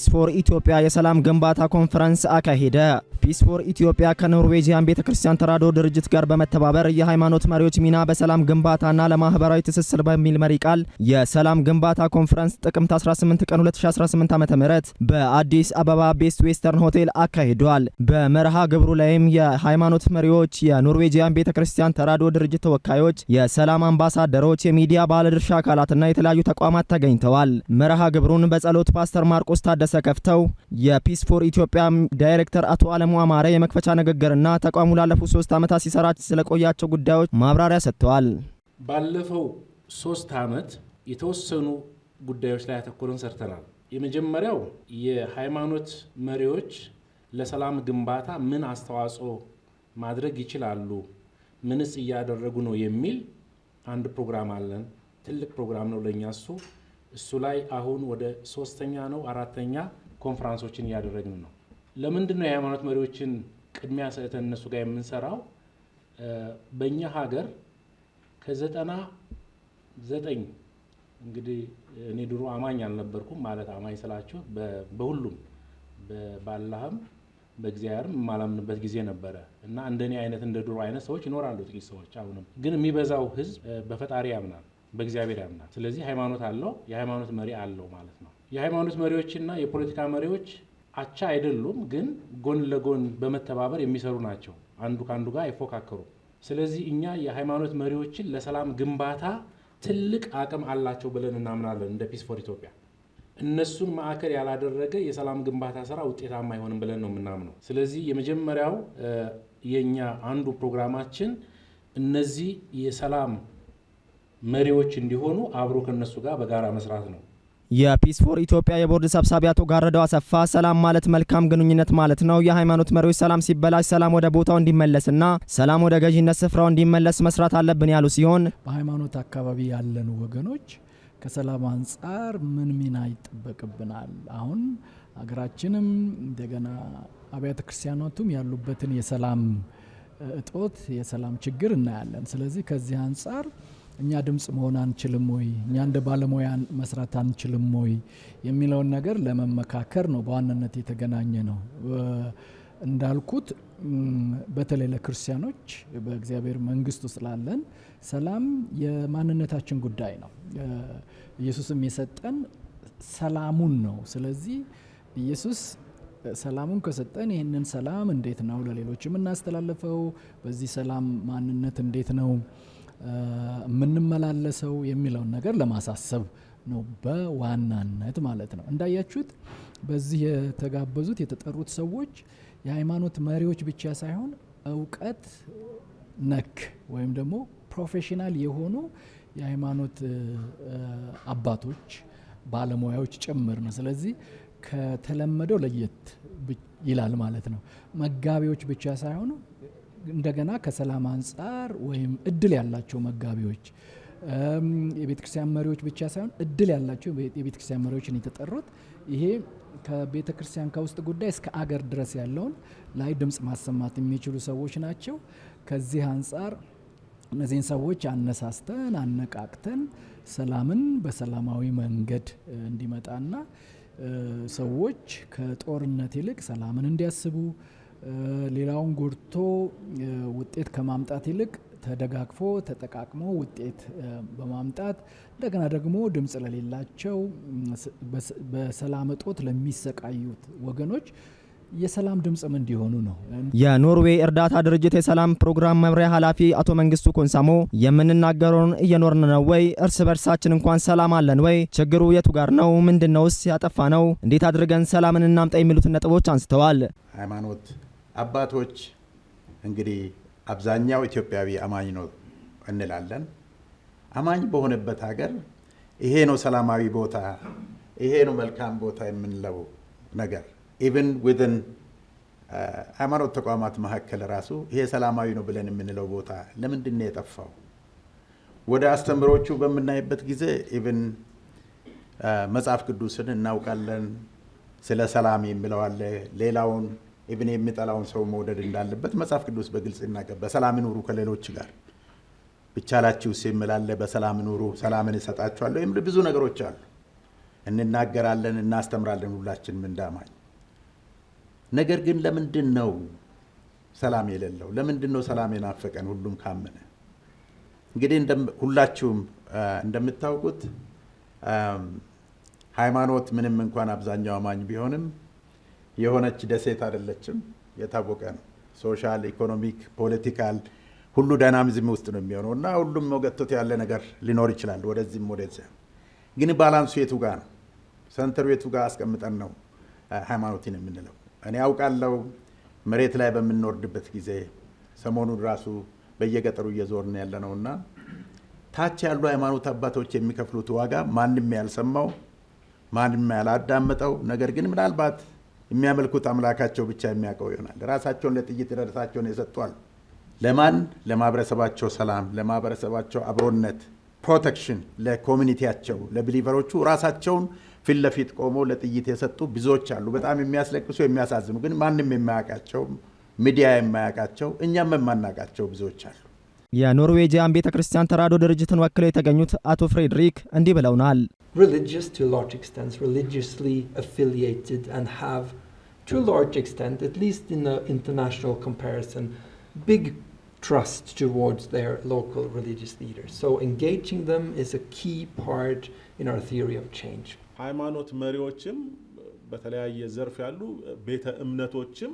ፒስ ፎር ኢትዮጵያ የሰላም ግንባታ ኮንፈረንስ አካሄደ። ፒስ ፎር ኢትዮጵያ ከኖርዌጂያን ቤተክርስቲያን ተራድኦ ድርጅት ጋር በመተባበር የሃይማኖት መሪዎች ሚና በሰላም ግንባታና ለማህበራዊ ትስስር በሚል መሪ ቃል የሰላም ግንባታ ኮንፈረንስ ጥቅምት 18 ቀን 2018 ዓ.ም በአዲስ አበባ ቤስት ዌስተርን ሆቴል አካሂዷል። በመርሃ ግብሩ ላይም የሃይማኖት መሪዎች፣ የኖርዌጂያን ቤተክርስቲያን ተራድኦ ድርጅት ተወካዮች፣ የሰላም አምባሳደሮች፣ የሚዲያ ባለድርሻ አካላትና የተለያዩ ተቋማት ተገኝተዋል። መርሃ ግብሩን በጸሎት ፓስተር ማርቆስ ታደሰ ከፍተው የፒስ ፎር ኢትዮጵያ ዳይሬክተር አቶ አለሙ አማረ የመክፈቻ ንግግርና ተቋሙ ላለፉት 3 ዓመታት ሲሰራ ስለቆያቸው ጉዳዮች ማብራሪያ ሰጥተዋል። ባለፈው 3 ዓመት የተወሰኑ ጉዳዮች ላይ አተኩረን ሰርተናል። የመጀመሪያው የሃይማኖት መሪዎች ለሰላም ግንባታ ምን አስተዋጽኦ ማድረግ ይችላሉ፣ ምንስ እያደረጉ ነው የሚል አንድ ፕሮግራም አለን። ትልቅ ፕሮግራም ነው ለኛ እሱ ላይ አሁን ወደ 3ኛ ነው 4ኛ ኮንፈረንሶችን እያደረግን ነው። ለምንድን ነው የሃይማኖት መሪዎችን ቅድሚያ ሰጥተን እነሱ ጋር የምንሰራው? በእኛ ሀገር ከ99 እንግዲህ እኔ ድሮ አማኝ አልነበርኩም ማለት አማኝ ስላችሁ በሁሉም በአላህም በእግዚአብሔርም የማላምንበት ጊዜ ነበረ እና እንደኔ አይነት እንደ ድሮ አይነት ሰዎች ይኖራሉ፣ ጥቂት ሰዎች። አሁንም ግን የሚበዛው ህዝብ በፈጣሪ ያምናል፣ በእግዚአብሔር ያምናል። ስለዚህ ሃይማኖት አለው፣ የሃይማኖት መሪ አለው ማለት ነው። የሃይማኖት መሪዎችና የፖለቲካ መሪዎች አቻ አይደሉም፣ ግን ጎን ለጎን በመተባበር የሚሰሩ ናቸው። አንዱ ካንዱ ጋር አይፎካከሩም። ስለዚህ እኛ የሃይማኖት መሪዎችን ለሰላም ግንባታ ትልቅ አቅም አላቸው ብለን እናምናለን። እንደ ፒስ ፎር ኢትዮጵያ እነሱን ማዕከል ያላደረገ የሰላም ግንባታ ስራ ውጤታማ አይሆንም ብለን ነው የምናምነው። ስለዚህ የመጀመሪያው የኛ አንዱ ፕሮግራማችን እነዚህ የሰላም መሪዎች እንዲሆኑ አብሮ ከነሱ ጋር በጋራ መስራት ነው። የፒስ ፎር ኢትዮጵያ የቦርድ ሰብሳቢ አቶ ጋረደው አሰፋ ሰላም ማለት መልካም ግንኙነት ማለት ነው። የሃይማኖት መሪዎች ሰላም ሲበላሽ ሰላም ወደ ቦታው እንዲመለስና ሰላም ወደ ገዢነት ስፍራው እንዲመለስ መስራት አለብን ያሉ ሲሆን በሃይማኖት አካባቢ ያለን ወገኖች ከሰላም አንጻር ምን ሚና ይጠበቅብናል? አሁን ሀገራችንም እንደገና አብያተ ክርስቲያናቱም ያሉበትን የሰላም እጦት የሰላም ችግር እናያለን። ስለዚህ ከዚህ አንጻር እኛ ድምጽ መሆን አንችልም ወይ፣ እኛ እንደ ባለሙያ መስራት አንችልም ወይ የሚለውን ነገር ለመመካከር ነው በዋናነት የተገናኘ ነው። እንዳልኩት በተለይ ለክርስቲያኖች በእግዚአብሔር መንግስት ውስጥ ላለን ሰላም የማንነታችን ጉዳይ ነው። ኢየሱስም የሰጠን ሰላሙን ነው። ስለዚህ ኢየሱስ ሰላሙን ከሰጠን ይህንን ሰላም እንዴት ነው ለሌሎች የምናስተላልፈው? በዚህ ሰላም ማንነት እንዴት ነው የምንመላለሰው የሚለውን ነገር ለማሳሰብ ነው በዋናነት ማለት ነው። እንዳያችሁት በዚህ የተጋበዙት የተጠሩት ሰዎች የሃይማኖት መሪዎች ብቻ ሳይሆን እውቀት ነክ ወይም ደግሞ ፕሮፌሽናል የሆኑ የሃይማኖት አባቶች፣ ባለሙያዎች ጭምር ነው። ስለዚህ ከተለመደው ለየት ይላል ማለት ነው። መጋቢዎች ብቻ ሳይሆኑ እንደገና ከሰላም አንጻር ወይም እድል ያላቸው መጋቢዎች፣ የቤተክርስቲያን መሪዎች ብቻ ሳይሆን እድል ያላቸው የቤተክርስቲያን መሪዎችን የተጠሩት ይሄ ከቤተክርስቲያን ከውስጥ ጉዳይ እስከ አገር ድረስ ያለውን ላይ ድምጽ ማሰማት የሚችሉ ሰዎች ናቸው። ከዚህ አንጻር እነዚህን ሰዎች አነሳስተን አነቃቅተን ሰላምን በሰላማዊ መንገድ እንዲመጣና ሰዎች ከጦርነት ይልቅ ሰላምን እንዲያስቡ ሌላውን ጎድቶ ውጤት ከማምጣት ይልቅ ተደጋግፎ ተጠቃቅሞ ውጤት በማምጣት እንደገና ደግሞ ድምጽ ለሌላቸው በሰላም እጦት ለሚሰቃዩት ወገኖች የሰላም ድምጽም እንዲሆኑ ነው። የኖርዌይ እርዳታ ድርጅት የሰላም ፕሮግራም መምሪያ ኃላፊ አቶ መንግስቱ ኮንሳሞ የምንናገረውን እየኖርን ነው ወይ? እርስ በርሳችን እንኳን ሰላም አለን ወይ? ችግሩ የቱ ጋር ነው? ምንድነውስ ያጠፋ ነው? እንዴት አድርገን ሰላምን እናምጣ የሚሉትን ነጥቦች አንስተዋል። ሃይማኖት አባቶች እንግዲህ አብዛኛው ኢትዮጵያዊ አማኝ ነው እንላለን። አማኝ በሆነበት ሀገር ይሄ ነው ሰላማዊ ቦታ፣ ይሄ ነው መልካም ቦታ የምንለው ነገር ኢቭን ዊዝን ሃይማኖት ተቋማት መካከል ራሱ ይሄ ሰላማዊ ነው ብለን የምንለው ቦታ ለምንድን ነው የጠፋው? ወደ አስተምሮቹ በምናይበት ጊዜ ኢቭን መጽሐፍ ቅዱስን እናውቃለን፣ ስለ ሰላም የሚለው አለ። ሌላውን ኢቭን የሚጠላውን ሰው መውደድ እንዳለበት መጽሐፍ ቅዱስ በግልጽ ይናገራል። በሰላም ኑሩ ከሌሎች ጋር ብቻላችሁ ሲምላለ በሰላም ኑሩ ሰላምን እሰጣችኋለሁ የሚሉ ብዙ ነገሮች አሉ። እንናገራለን፣ እናስተምራለን ሁላችንም እንዳማኝ። ነገር ግን ለምንድን ነው ሰላም የሌለው? ለምንድን ነው ሰላም የናፈቀን? ሁሉም ካመነ እንግዲህ ሁላችሁም እንደምታውቁት ሃይማኖት ምንም እንኳን አብዛኛው አማኝ ቢሆንም የሆነች ደሴት አይደለችም፣ የታወቀ ነው። ሶሻል፣ ኢኮኖሚክ፣ ፖለቲካል ሁሉ ዳይናሚዝም ውስጥ ነው የሚሆነው እና ሁሉም ወገቶት ያለ ነገር ሊኖር ይችላል ወደዚህም ወደዚያ። ግን ባላንሱ የቱ ጋር ነው? ሰንተሩ የቱ ጋር አስቀምጠን ነው ሃይማኖትን የምንለው? እኔ አውቃለሁ መሬት ላይ በምንወርድበት ጊዜ ሰሞኑን ራሱ በየገጠሩ እየዞርን ያለ ነውና ታች ያሉ ሃይማኖት አባቶች የሚከፍሉት ዋጋ ማንም ያልሰማው ማንም ያላዳመጠው፣ ነገር ግን ምናልባት የሚያመልኩት አምላካቸው ብቻ የሚያውቀው ይሆናል። ራሳቸውን ለጥይት ራሳቸውን የሰጧል። ለማን? ለማህበረሰባቸው ሰላም፣ ለማህበረሰባቸው አብሮነት፣ ፕሮቴክሽን፣ ለኮሚኒቲያቸው፣ ለቢሊቨሮቹ ራሳቸውን ፊት ለፊት ቆመው ለጥይት የሰጡ ብዙዎች አሉ። በጣም የሚያስለቅሱ የሚያሳዝኑ፣ ግን ማንም የማያውቃቸው ሚዲያ የማያውቃቸው እኛም የማናውቃቸው ብዙዎች አሉ። የኖርዌጂያን ቤተክርስቲያን ተራድኦ ድርጅትን ወክለው የተገኙት አቶ ፍሬድሪክ እንዲህ ብለውናል። Religious to a large extent, religiously affiliated and have to a large extent, at least in an international comparison, big trust towards their local religious leaders. So engaging them is a key part in our theory of change. ሃይማኖት መሪዎችም በተለያየ ዘርፍ ያሉ ቤተ እምነቶችም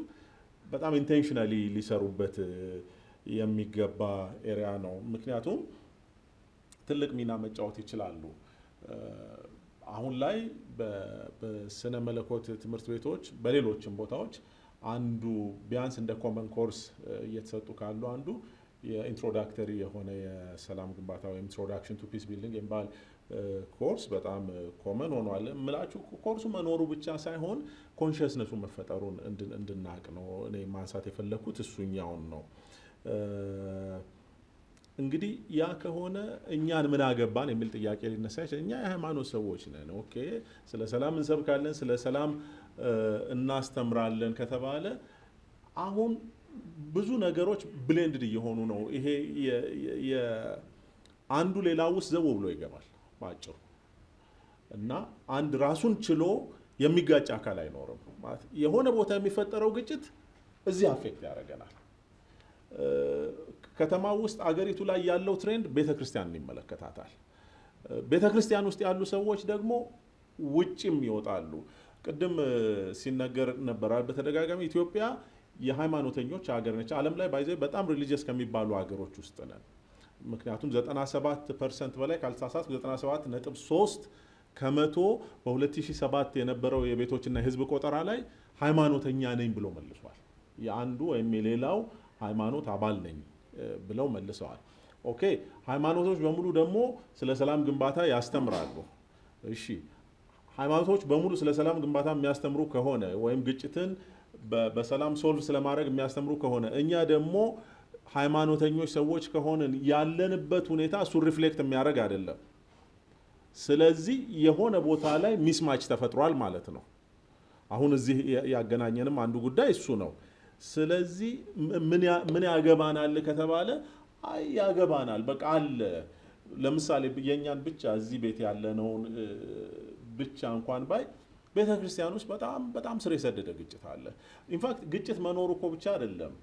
በጣም ኢንቴንሽናሊ ሊሰሩበት የሚገባ ኤሪያ ነው። ምክንያቱም ትልቅ ሚና መጫወት ይችላሉ። አሁን ላይ በስነ መለኮት ትምህርት ቤቶች በሌሎችም ቦታዎች አንዱ ቢያንስ እንደ ኮመን ኮርስ እየተሰጡ ካሉ አንዱ የኢንትሮዳክተሪ የሆነ የሰላም ግንባታ ወይም ኢንትሮዳክሽን ቱ ፒስ ቢልዲንግ የሚባል ኮርስ በጣም ኮመን ሆኗል። ምላችሁ ኮርሱ መኖሩ ብቻ ሳይሆን ኮንሽስነሱ መፈጠሩን እንድናቅ ነው እኔ ማንሳት የፈለኩት እሱኛውን ነው። እንግዲህ ያ ከሆነ እኛን ምን አገባን የሚል ጥያቄ ሊነሳ ይችላል። እኛ የሃይማኖት ሰዎች ነን። ኦኬ፣ ስለ ሰላም እንሰብካለን፣ ስለ ሰላም እናስተምራለን ከተባለ አሁን ብዙ ነገሮች ብሌንድድ እየሆኑ ነው። ይሄ አንዱ ሌላው ውስጥ ዘው ብሎ ይገባል ባጭሩ እና አንድ ራሱን ችሎ የሚጋጭ አካል አይኖርም ማለት የሆነ ቦታ የሚፈጠረው ግጭት እዚህ አፌክት ያደርገናል። ከተማ ውስጥ አገሪቱ ላይ ያለው ትሬንድ ቤተክርስቲያንን ይመለከታታል። ቤተክርስቲያን ውስጥ ያሉ ሰዎች ደግሞ ውጭም ይወጣሉ። ቅድም ሲነገር ነበር በተደጋጋሚ ኢትዮጵያ የሃይማኖተኞች ሀገር ነች። ዓለም ላይ ባይዘ በጣም ሪሊጂየስ ከሚባሉ ሀገሮች ውስጥ ነን። ምክንያቱም 97% በላይ ካልተሳሳትኩ 97.3 ከመቶ በ2007 የነበረው የቤቶችና የህዝብ ቆጠራ ላይ ሃይማኖተኛ ነኝ ብሎ መልሷል። የአንዱ ወይም የሌላው ሃይማኖት አባል ነኝ ብለው መልሰዋል። ኦኬ፣ ሃይማኖቶች በሙሉ ደግሞ ስለ ሰላም ግንባታ ያስተምራሉ። እሺ፣ ሃይማኖቶች በሙሉ ስለ ሰላም ግንባታ የሚያስተምሩ ከሆነ ወይም ግጭትን በሰላም ሶልቭ ስለማድረግ የሚያስተምሩ ከሆነ እኛ ደግሞ ሃይማኖተኞች ሰዎች ከሆነን ያለንበት ሁኔታ እሱ ሪፍሌክት የሚያደርግ አይደለም። ስለዚህ የሆነ ቦታ ላይ ሚስማች ተፈጥሯል ማለት ነው። አሁን እዚህ ያገናኘንም አንዱ ጉዳይ እሱ ነው። ስለዚህ ምን ያገባናል ከተባለ አይ ያገባናል፣ በቃ አለ። ለምሳሌ የኛን ብቻ እዚህ ቤት ያለነውን ብቻ እንኳን ባይ ቤተክርስቲያን ውስጥ በጣም ስር የሰደደ ግጭት አለ። ኢንፋክት ግጭት መኖሩ እኮ ብቻ አይደለም፣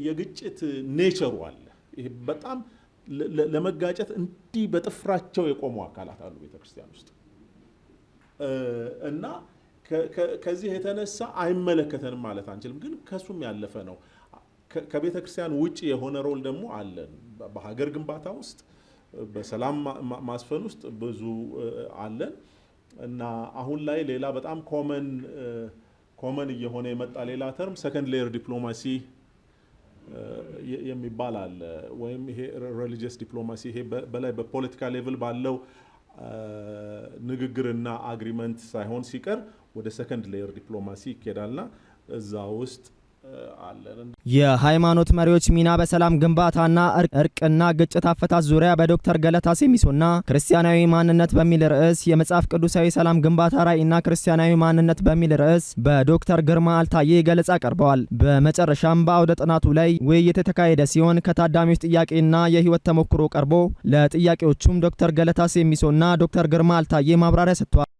የግጭት ኔቸሩ አለ። ይሄ በጣም ለመጋጨት እንዲህ በጥፍራቸው የቆሙ አካላት አሉ ቤተክርስቲያን ውስጥ እና ከዚህ የተነሳ አይመለከተንም ማለት አንችልም። ግን ከሱም ያለፈ ነው። ከቤተክርስቲያን ውጭ የሆነ ሮል ደግሞ አለን። በሀገር ግንባታ ውስጥ በሰላም ማስፈን ውስጥ ብዙ አለን እና አሁን ላይ ሌላ በጣም ኮመን እየሆነ የመጣ ሌላ ተርም ሰከንድ ሌየር ዲፕሎማሲ የሚባል አለ። ወይም ይሄ ሪሊጂየስ ዲፕሎማሲ ይሄ በላይ በፖለቲካ ሌቭል ባለው ንግግርና አግሪመንት ሳይሆን ሲቀር ወደ ሰከንድ ሌየር ዲፕሎማሲ ይኬዳልና እዛ ውስጥ አለን። የሃይማኖት መሪዎች ሚና በሰላም ግንባታና እርቅና ግጭት አፈታት ዙሪያ በዶክተር ገለታ ሴሚሶና ክርስቲያናዊ ማንነት በሚል ርዕስ የመጽሐፍ ቅዱሳዊ ሰላም ግንባታ ራዕይና ክርስቲያናዊ ማንነት በሚል ርዕስ በዶክተር ግርማ አልታዬ ገለጻ ቀርበዋል። በመጨረሻም በአውደ ጥናቱ ላይ ውይይት የተካሄደ ሲሆን ከታዳሚዎች ጥያቄና የህይወት ተሞክሮ ቀርቦ ለጥያቄዎቹም ዶክተር ገለታ ሴሚሶና ዶክተር ግርማ አልታዬ ማብራሪያ ሰጥተዋል።